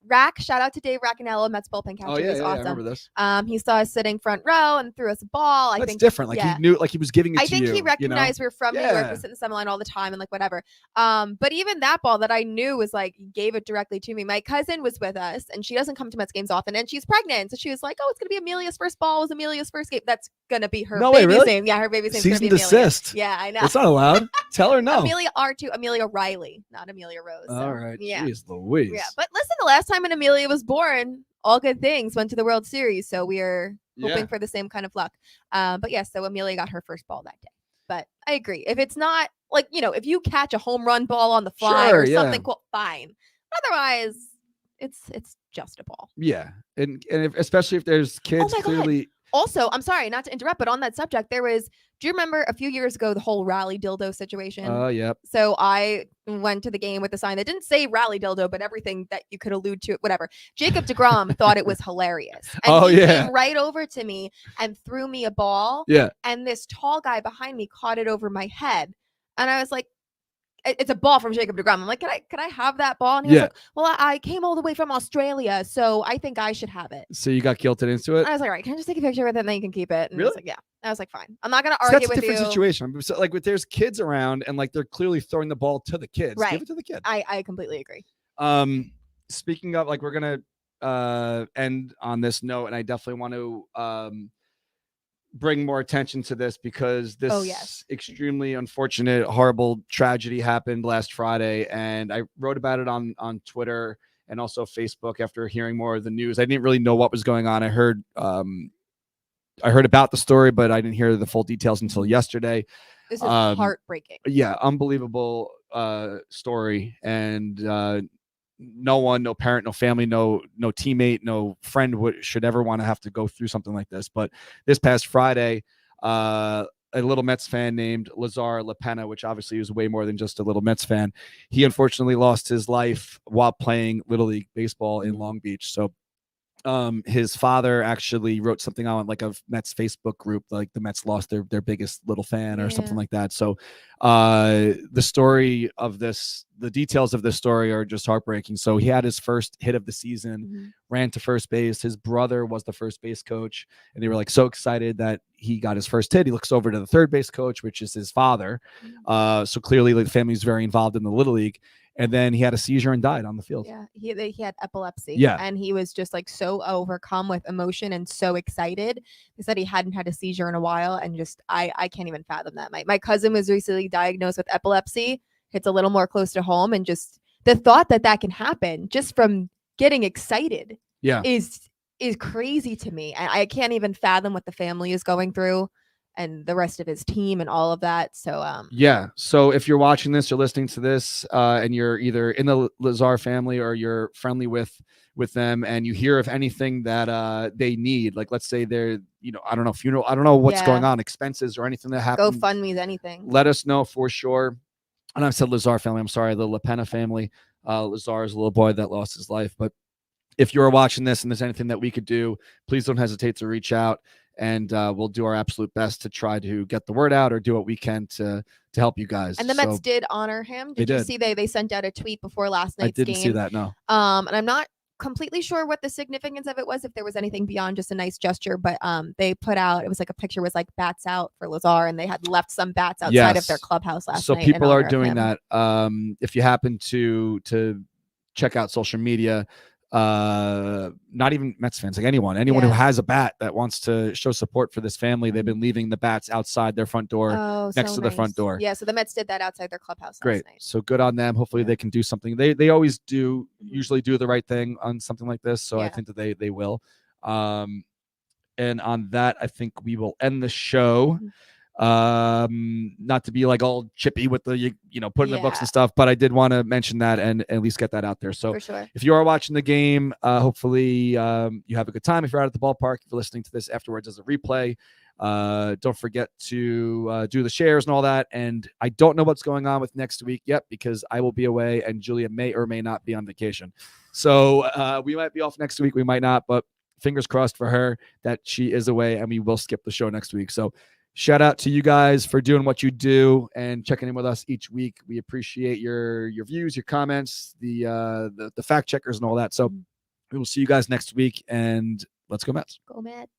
Rack, shout out to Dave Raccanello, Mets bullpen catcher. Oh yeah, He's yeah, awesome. I remember this. He saw us sitting front row and threw us a ball. That's I think different. Like yeah. he knew, like he was giving it I to think you. he recognized we were from New York. Yeah. We sit in the semi line all the time and like whatever. But even that ball that I knew was like, he gave it directly to me. My cousin was with us, and she doesn't come to Mets games often, and she's pregnant. So she was like, oh, it's going to be Amelia's first ball. It was Amelia's first game. That's going to be her No way, baby's really? name. Yeah, her baby's name's Cease going and to be Amelia. desist. Yeah, I know. That's not allowed. Tell her no. Amelia R2, Amelia Riley, not Amelia Rose. So, All right. Yeah. Jeez Louise. Yeah. But listen, the last time when Amelia was born, all good things, went to the World Series. So we are hoping for the same kind of luck. But yes, so Amelia got her first ball that day. But I agree. If it's not like, if you catch a home run ball on the fly or something cool, fine. Otherwise, it's just a ball. Yeah. And especially if there's kids my God. clearly. Also, I'm sorry not to interrupt, but on that subject, do you remember a few years ago, the whole rally dildo situation? Oh, yep. So I went to the game with a sign that didn't say rally dildo, but everything that you could allude to, whatever. Jacob deGrom thought it was hilarious. And he came right over to me and threw me a ball. Yeah. And this tall guy behind me caught it over my head. And I was like, it's a ball from Jacob deGrom. I'm like, can I have that ball? And he was like, well, I came all the way from Australia, so I think I should have it. So you got guilted into it? I was like, all right, can I just take a picture with it and then you can keep it? And really? he was like, yeah. I was like, fine. I'm not going to argue with you. That's a different situation. So, like, there's kids around and like they're clearly throwing the ball to the kids. Right. Give it to the kid. I completely agree. Speaking of, like, we're going to end on this note, and I definitely want to bring more attention to this because this extremely unfortunate, horrible tragedy happened last Friday, and I wrote about it on Twitter and also Facebook after hearing more of the news. I didn't really know what was going on. I heard about the story, but I didn't hear the full details until yesterday. This is heartbreaking. Yeah, unbelievable story, and no parent, no family, no teammate, no friend should ever want to have to go through something like this. But this past Friday, a little Mets fan named Lazar LaPena, which obviously was way more than just a little Mets fan, he unfortunately lost his life while playing Little League baseball in Long Beach. So his father actually wrote something on like a Mets Facebook group, like the Mets lost their biggest little fan or something like that. So the story of this, the details of this story are just heartbreaking. So he had his first hit of the season, ran to first base. His brother was the first base coach, and they were like so excited that he got his first hit. He looks over to the third base coach, which is his father. So clearly the family's very involved in the Little League. And then he had a seizure and died on the field. Yeah, he had epilepsy. Yeah. And he was just like so overcome with emotion and so excited. He said he hadn't had a seizure in a while. And just, I can't even fathom that. My cousin was recently diagnosed with epilepsy. It's a little more close to home. And just the thought that can happen just from getting excited is crazy to me. And I can't even fathom what the family is going through and the rest of his team and all of that. So so if you're watching this, you're listening to this, and you're either in the Lazar family or you're friendly with them, and you hear of anything that they need, like let's say they're, I don't know, funeral, I don't know what's going on, expenses or anything that happens, GoFundMe's anything, let us know for sure. And I've said Lazar family, I'm sorry, the LaPena family. Lazar is a little boy that lost his life, but if you're watching this and there's anything that we could do, please don't hesitate to reach out, and we'll do our absolute best to try to get the word out or do what we can to help you guys. And the Mets did honor him. Did you see they sent out a tweet before last night's game? I didn't see that, no. And I'm not completely sure what the significance of it was, if there was anything beyond just a nice gesture, but they put out, it was like a picture was like bats out for Lazar, and they had left some bats outside of their clubhouse last night. So people are doing that. If you happen to check out social media, not even Mets fans, like anyone who has a bat that wants to show support for this family, they've been leaving the bats outside their front door, next to the front door. Yeah, so the Mets did that outside their clubhouse last night. So good on them. Hopefully they can do something. They always do, usually do the right thing on something like this. So I think that they will. And on that, I think we will end the show. Not to be like all chippy with the put in the books and stuff, but I did want to mention that and at least get that out there. So for sure, if you are watching the game, hopefully you have a good time. If you're out at the ballpark, if you're listening to this afterwards as a replay, don't forget to do the shares and all that. And I don't know what's going on with next week yet, because I will be away and Julia may or may not be on vacation. So we might be off next week, we might not, but fingers crossed for her that she is away and we will skip the show next week. So shout out to you guys for doing what you do and checking in with us each week. We appreciate your views, your comments, the fact checkers and all that. So we will see you guys next week, and let's go Mets. Go Mets.